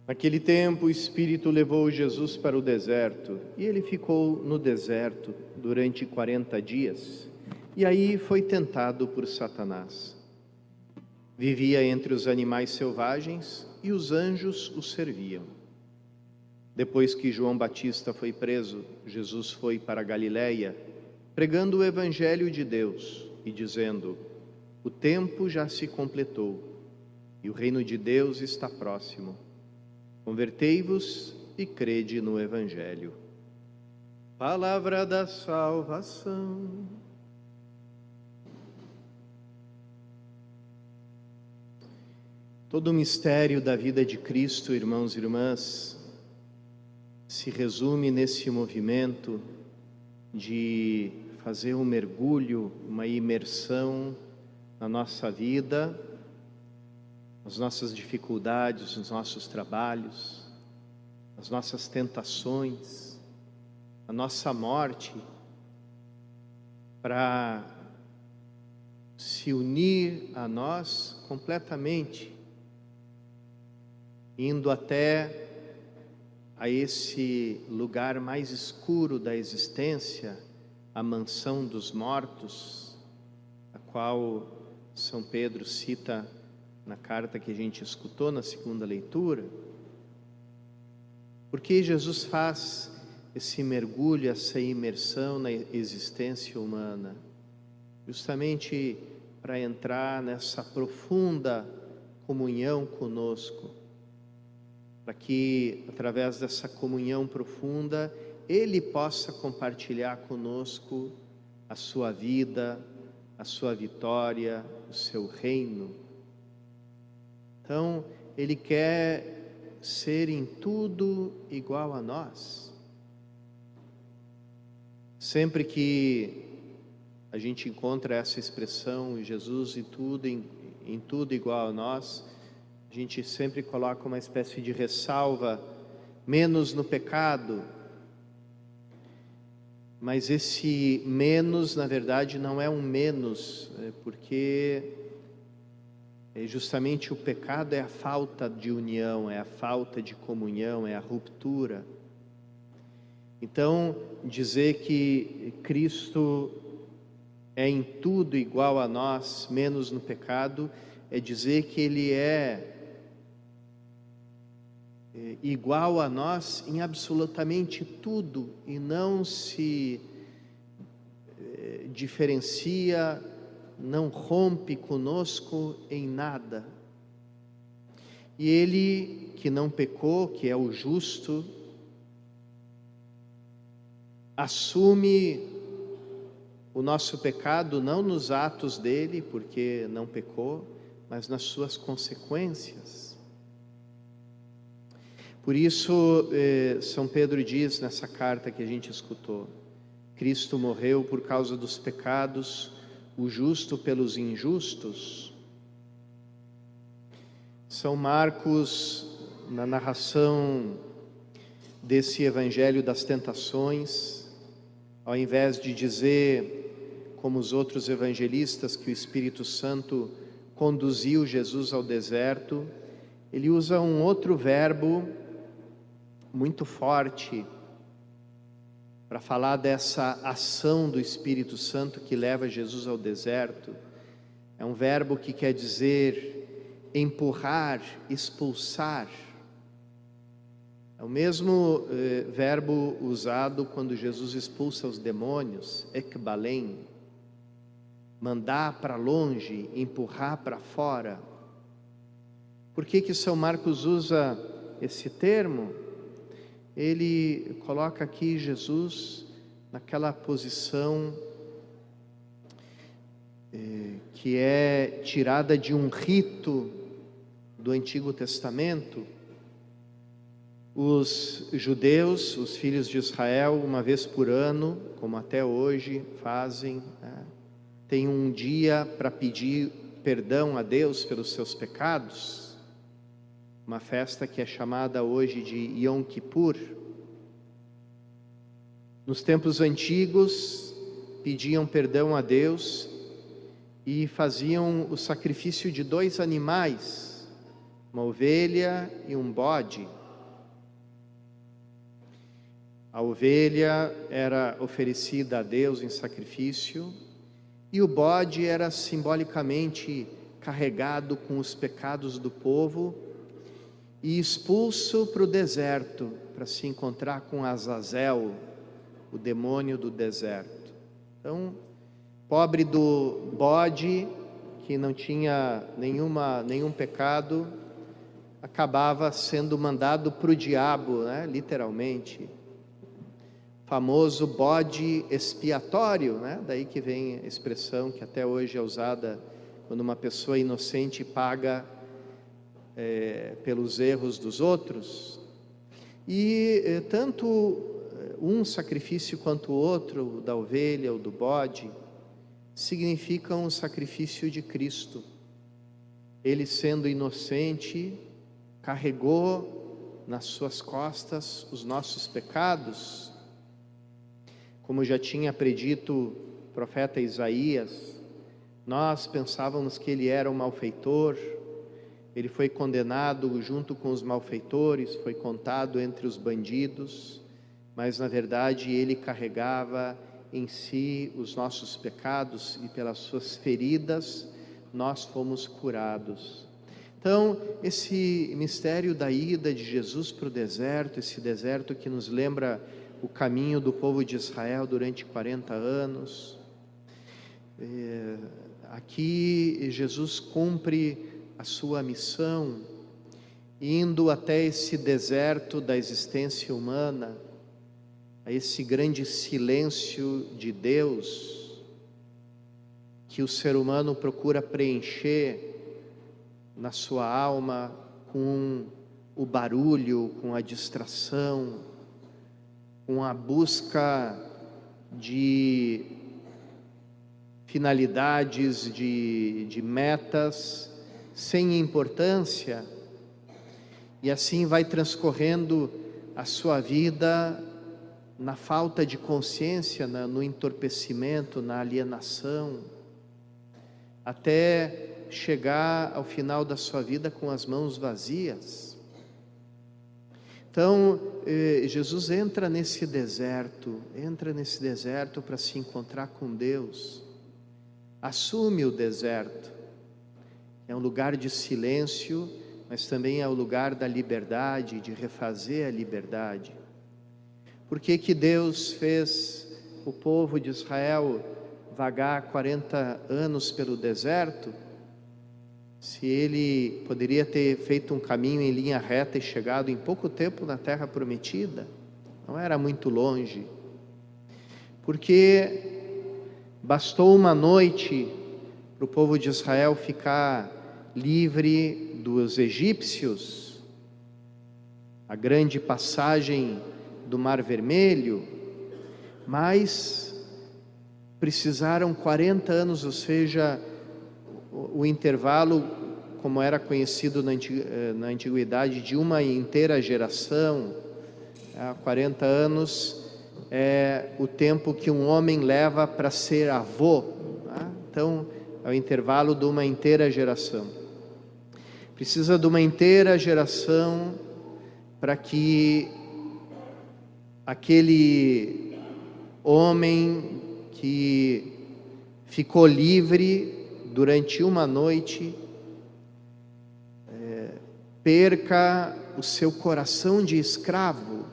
Naquele tempo, o Espírito levou Jesus para o deserto, e ele ficou no deserto durante 40 dias, e aí foi tentado por Satanás. Vivia entre os animais selvagens, e os anjos o serviam. Depois que João Batista foi preso, Jesus foi para a Galiléia, pregando o Evangelho de Deus e dizendo: o tempo já se completou, e o reino de Deus está próximo. Convertei-vos e crede no Evangelho. Palavra da salvação. Todo o mistério da vida de Cristo, irmãos e irmãs, se resume nesse movimento de fazer um mergulho, uma imersão na nossa vida, as nossas dificuldades, os nossos trabalhos, as nossas tentações, a nossa morte, para se unir a nós completamente, indo até a esse lugar mais escuro da existência, a mansão dos mortos, a qual São Pedro cita na carta que a gente escutou na segunda leitura. Porque Jesus faz esse mergulho, essa imersão na existência humana? Justamente para entrar nessa profunda comunhão conosco, para que, através dessa comunhão profunda, Ele possa compartilhar conosco a sua vida, a sua vitória, o seu reino. Então, Ele quer ser em tudo igual a nós. Sempre que a gente encontra essa expressão, Jesus em tudo igual a nós, a gente sempre coloca uma espécie de ressalva, menos no pecado. Mas esse menos, na verdade, não é um menos, porque justamente o pecado é a falta de união, é a falta de comunhão, é a ruptura. Então, dizer que Cristo é em tudo igual a nós, menos no pecado, é dizer que Ele é igual a nós em absolutamente tudo e não se diferencia, não rompe conosco em nada. E Ele que não pecou, que é o justo, assume o nosso pecado não nos atos dele, porque não pecou, mas nas suas consequências. Por isso, São Pedro diz nessa carta que a gente escutou: Cristo morreu por causa dos pecados, o justo pelos injustos. São Marcos, na narração desse Evangelho das Tentações, ao invés de dizer, como os outros evangelistas, que o Espírito Santo conduziu Jesus ao deserto, ele usa um outro verbo muito forte para falar dessa ação do Espírito Santo que leva Jesus ao deserto. É um verbo que quer dizer empurrar, expulsar. É o mesmo verbo usado quando Jesus expulsa os demônios, ekbalen, mandar para longe, empurrar para fora. Por que São Marcos usa esse termo? Ele coloca aqui Jesus naquela posição que é tirada de um rito do Antigo Testamento. Os judeus, os filhos de Israel, uma vez por ano, como até hoje fazem, tem um dia para pedir perdão a Deus pelos seus pecados. Uma festa que é chamada hoje de Yom Kippur. Nos tempos antigos, pediam perdão a Deus e faziam o sacrifício de 2 animais uma ovelha e um bode. A ovelha era oferecida a Deus em sacrifício, e o bode era simbolicamente carregado com os pecados do povo e expulso para o deserto, para se encontrar com Azazel, o demônio do deserto. Então, pobre do bode, que não tinha nenhum pecado, acabava sendo mandado para o diabo, né? Literalmente. Famoso bode expiatório, né? Daí que vem a expressão que até hoje é usada quando uma pessoa inocente paga pelos erros dos outros. E tanto um sacrifício quanto o outro, o da ovelha ou do bode, significam o sacrifício de Cristo. Ele, sendo inocente, carregou nas suas costas os nossos pecados. Como já tinha predito o profeta Isaías, nós pensávamos que ele era um malfeitor. Ele foi condenado junto com os malfeitores, foi contado entre os bandidos, mas na verdade ele carregava em si os nossos pecados, e pelas suas feridas nós fomos curados. Então, esse mistério da ida de Jesus para o deserto, esse deserto que nos lembra o caminho do povo de Israel durante 40 anos, aqui Jesus cumpre a sua missão, indo até esse deserto da existência humana, a esse grande silêncio de Deus, que o ser humano procura preencher na sua alma com o barulho, com a distração, com a busca de finalidades, de metas sem importância, e assim vai transcorrendo a sua vida na falta de consciência, no entorpecimento, na alienação, até chegar ao final da sua vida com as mãos vazias. Então, Jesus entra nesse deserto para se encontrar com Deus, assume o deserto. É um lugar de silêncio, mas também é o lugar da liberdade, de refazer a liberdade. Por que que Deus fez o povo de Israel vagar 40 anos pelo deserto, se ele poderia ter feito um caminho em linha reta e chegado em pouco tempo na terra prometida? Não era muito longe. Porque bastou uma noite para o povo de Israel ficar livre dos egípcios, a grande passagem do Mar Vermelho, mas precisaram 40 anos, ou seja, o intervalo, como era conhecido na antiguidade, de uma inteira geração. 40 anos é o tempo que um homem leva para ser avô, tá? Então é o intervalo de uma inteira geração. Precisa de uma inteira geração para que aquele homem que ficou livre durante uma noite perca o seu coração de escravo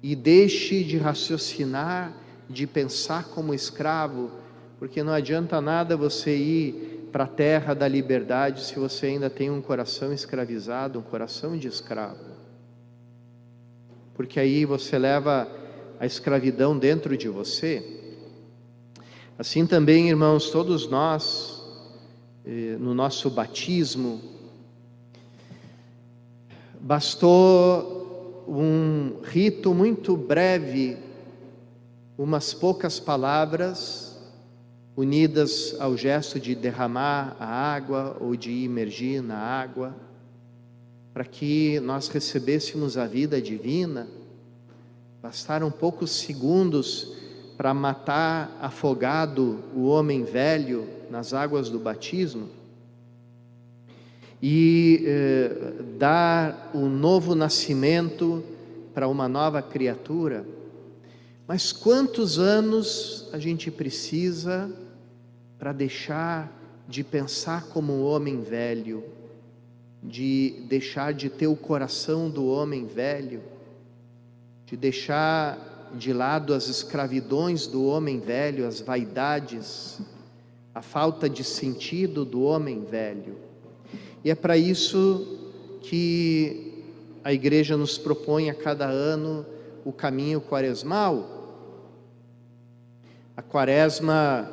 e deixe de raciocinar, de pensar como escravo, porque não adianta nada você ir para a terra da liberdade se você ainda tem um coração escravizado, um coração de escravo, porque aí você leva a escravidão dentro de você. Assim também, irmãos, todos nós, no nosso batismo, bastou um rito muito breve, umas poucas palavras unidas ao gesto de derramar a água ou de imergir na água, para que nós recebêssemos a vida divina. Bastaram poucos segundos para matar afogado o homem velho nas águas do batismo. e dar um novo nascimento para uma nova criatura. Mas quantos anos a gente precisa para deixar de pensar como um homem velho, de deixar de ter o coração do homem velho, de deixar de lado as escravidões do homem velho, as vaidades, a falta de sentido do homem velho. E é para isso que a igreja nos propõe a cada ano o caminho quaresmal. A quaresma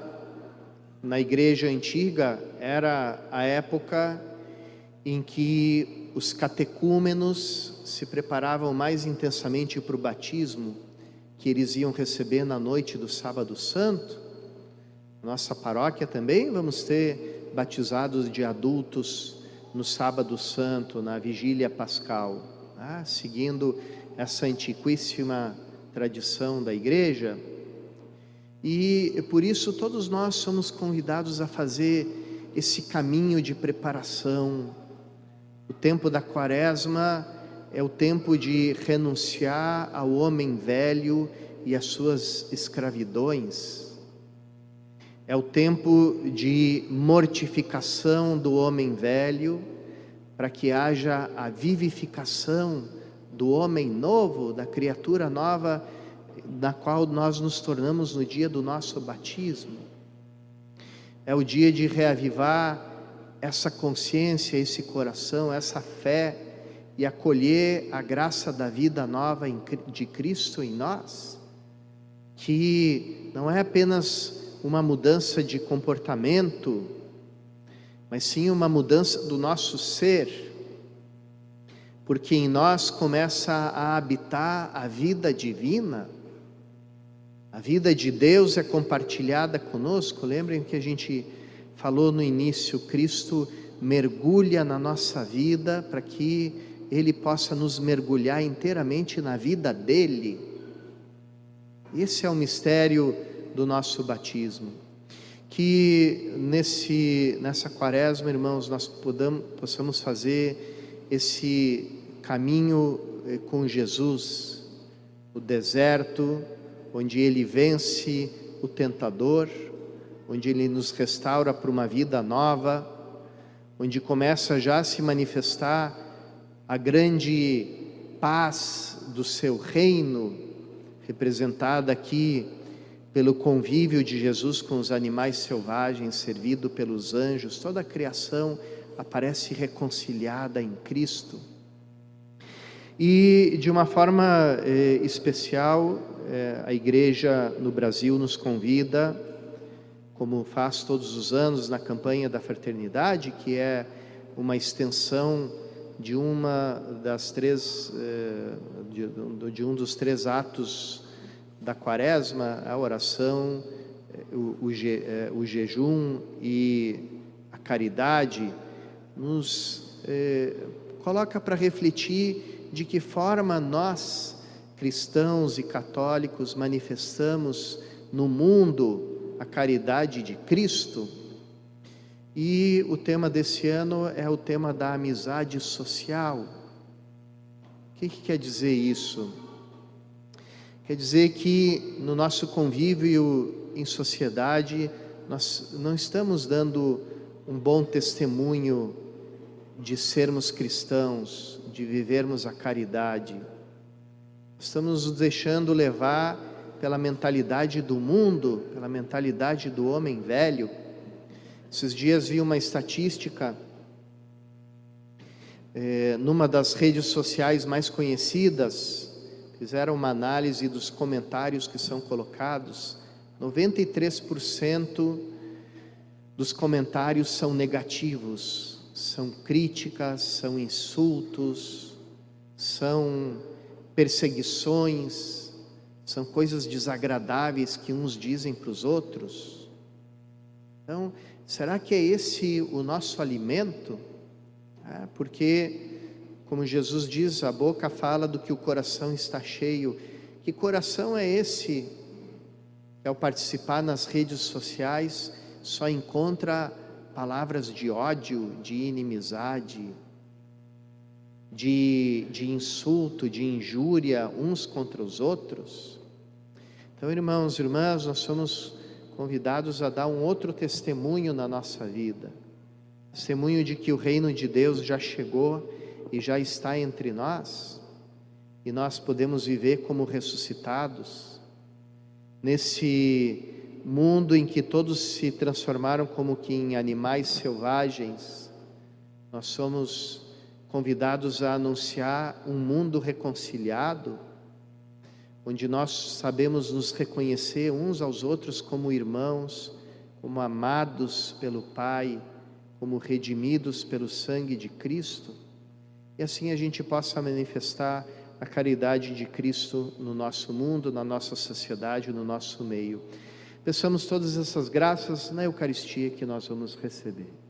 na igreja antiga era a época em que os catecúmenos se preparavam mais intensamente para o batismo que eles iam receber na noite do Sábado Santo. Nossa paróquia também vamos ter batizados de adultos no Sábado Santo, na Vigília Pascal, seguindo essa antiquíssima tradição da igreja. E por isso todos nós somos convidados a fazer esse caminho de preparação. O tempo da quaresma é o tempo de renunciar ao homem velho e às suas escravidões. É o tempo de mortificação do homem velho, para que haja a vivificação do homem novo, da criatura nova, da qual nós nos tornamos no dia do nosso batismo. É o dia de reavivar essa consciência, esse coração, essa fé, e acolher a graça da vida nova de Cristo em nós, que não é apenas uma mudança de comportamento, mas sim uma mudança do nosso ser, porque em nós começa a habitar a vida divina. A vida de Deus é compartilhada conosco. Lembrem que a gente falou no início, Cristo mergulha na nossa vida para que Ele possa nos mergulhar inteiramente na vida dEle. Esse é o mistério do nosso batismo. Que nessa quaresma, irmãos, nós possamos fazer esse caminho com Jesus, o deserto, onde Ele vence o tentador, onde Ele nos restaura para uma vida nova, onde começa já a se manifestar a grande paz do seu reino, representada aqui pelo convívio de Jesus com os animais selvagens, servido pelos anjos. Toda a criação aparece reconciliada em Cristo. E de uma forma especial, a igreja no Brasil nos convida, como faz todos os anos na campanha da fraternidade, que é uma extensão de de um dos três atos da quaresma, a oração, o jejum e a caridade, nos coloca para refletir de que forma nós, cristãos e católicos, manifestamos no mundo a caridade de Cristo. E o tema desse ano é o tema da amizade social. O que quer dizer isso? Quer dizer que no nosso convívio em sociedade, nós não estamos dando um bom testemunho de sermos cristãos, de vivermos a caridade. Estamos nos deixando levar pela mentalidade do mundo, pela mentalidade do homem velho. Esses dias vi uma estatística numa das redes sociais mais conhecidas. Fizeram uma análise dos comentários que são colocados. 93% dos comentários são negativos, são críticas, são insultos, são perseguições, são coisas desagradáveis que uns dizem para os outros. Então, será que é esse o nosso alimento? Porque, como Jesus diz, a boca fala do que o coração está cheio. Que coração é esse que, ao participar nas redes sociais, só encontra palavras de ódio, de inimizade, de insulto, de injúria uns contra os outros. Então, irmãos e irmãs, nós somos convidados a dar um outro testemunho na nossa vida, testemunho de que o reino de Deus já chegou e já está entre nós, e nós podemos viver como ressuscitados, nesse mundo em que todos se transformaram como que em animais selvagens. Nós somos convidados a anunciar um mundo reconciliado, onde nós sabemos nos reconhecer uns aos outros como irmãos, como amados pelo Pai, como redimidos pelo sangue de Cristo, e assim a gente possa manifestar a caridade de Cristo no nosso mundo, na nossa sociedade, no nosso meio. Peçamos todas essas graças na Eucaristia que nós vamos receber.